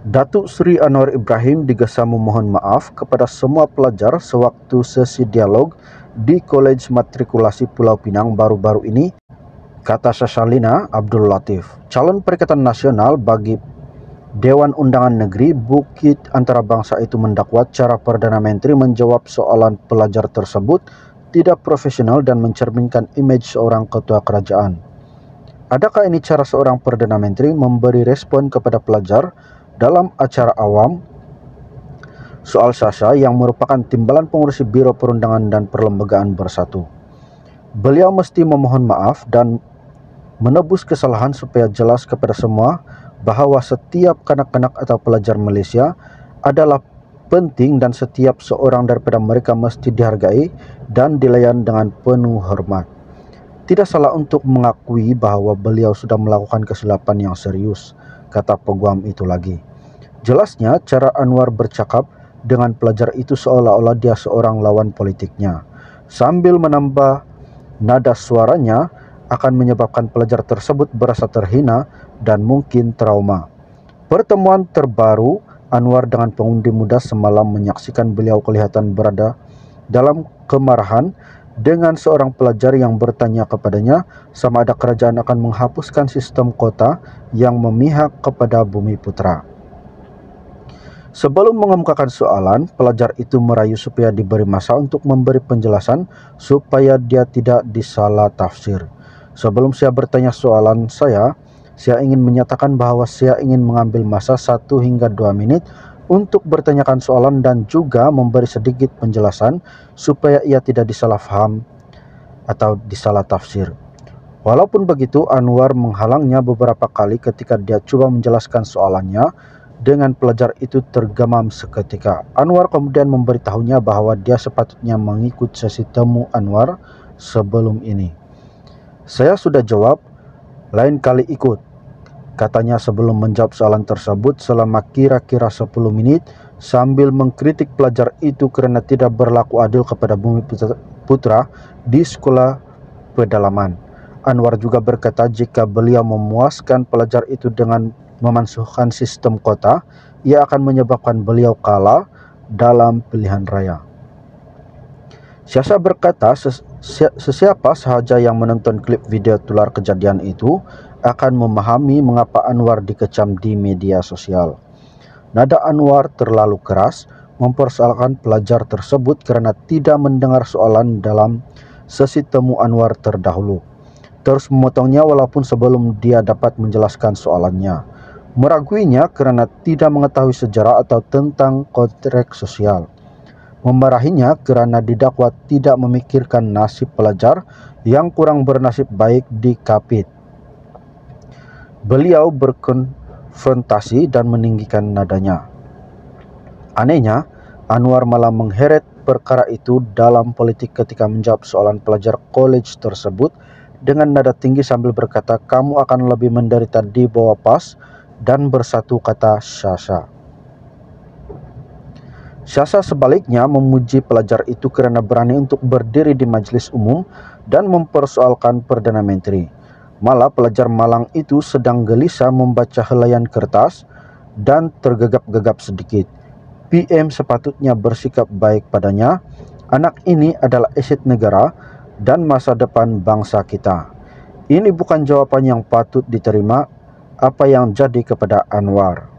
Datuk Seri Anwar Ibrahim digesa memohon maaf kepada semua pelajar sewaktu sesi dialog di Kolej Matrikulasi Pulau Pinang baru-baru ini, kata Syasalina Abdul Latif, calon Perikatan Nasional bagi Dewan Undangan Negeri Bukit Antarabangsa itu mendakwa cara Perdana Menteri menjawab soalan pelajar tersebut tidak profesional dan mencerminkan imej seorang ketua kerajaan. Adakah ini cara seorang Perdana Menteri memberi respon kepada pelajar dalam acara awam? Soal Syasha yang merupakan timbalan pengurusi Biro Perundangan dan Perlembagaan Bersatu. Beliau mesti memohon maaf dan menebus kesalahan supaya jelas kepada semua bahawa setiap kanak-kanak atau pelajar Malaysia adalah penting dan setiap seorang daripada mereka mesti dihargai dan dilayan dengan penuh hormat. Tidak salah untuk mengakui bahawa beliau sudah melakukan kesilapan yang serius, kata peguam itu lagi. Jelasnya cara Anwar bercakap dengan pelajar itu seolah-olah dia seorang lawan politiknya, sambil menambah nada suaranya akan menyebabkan pelajar tersebut berasa terhina dan mungkin trauma. Pertemuan terbaru Anwar dengan pengundi muda semalam menyaksikan beliau kelihatan berada dalam kemarahan dengan seorang pelajar yang bertanya kepadanya sama ada kerajaan akan menghapuskan sistem kota yang memihak kepada Bumi Putra. Sebelum mengemukakan soalan, pelajar itu merayu supaya diberi masa untuk memberi penjelasan supaya dia tidak disalah tafsir. Sebelum saya bertanya soalan saya ingin menyatakan bahawa saya ingin mengambil masa 1 hingga 2 menit untuk bertanyakan soalan dan juga memberi sedikit penjelasan supaya ia tidak disalah faham atau disalah tafsir. Walaupun begitu, Anwar menghalangnya beberapa kali ketika dia coba menjelaskan soalannya. Dengan pelajar itu tergamam seketika. Anwar kemudian memberitahunya bahawa dia sepatutnya mengikut sesi temu Anwar sebelum ini. Saya sudah jawab, lain kali ikut, katanya sebelum menjawab soalan tersebut selama kira-kira 10 menit sambil mengkritik pelajar itu kerana tidak berlaku adil kepada Bumi Putra di sekolah pedalaman. Anwar juga berkata jika beliau memuaskan pelajar itu dengan memansuhkan sistem kota, ia akan menyebabkan beliau kalah dalam pilihan raya. Syasha berkata sesiapa sahaja yang menonton klip video tular kejadian itu akan memahami mengapa Anwar dikecam di media sosial. Nada Anwar terlalu keras mempersoalkan pelajar tersebut kerana tidak mendengar soalan dalam sesi temu Anwar terdahulu. Terus memotongnya walaupun sebelum dia dapat menjelaskan soalannya. Meraguinya kerana tidak mengetahui sejarah atau tentang konteks sosial. Memarahinya kerana didakwa tidak memikirkan nasib pelajar yang kurang bernasib baik di Kapit. Beliau berkonfrontasi dan meninggikan nadanya. Anehnya, Anwar malah mengheret perkara itu dalam politik ketika menjawab soalan pelajar kolej tersebut dengan nada tinggi sambil berkata, kamu akan lebih menderita di bawah PAS dan Bersatu, kata Syasha. Syasha sebaliknya memuji pelajar itu kerana berani untuk berdiri di majlis umum dan mempersoalkan Perdana Menteri. Malah pelajar malang itu sedang gelisah membaca helaian kertas dan tergegap-gegap sedikit. PM sepatutnya bersikap baik padanya. Anak ini adalah aset negara dan masa depan bangsa kita. Ini bukan jawapan yang patut diterima apa yang jadi kepada Anwar.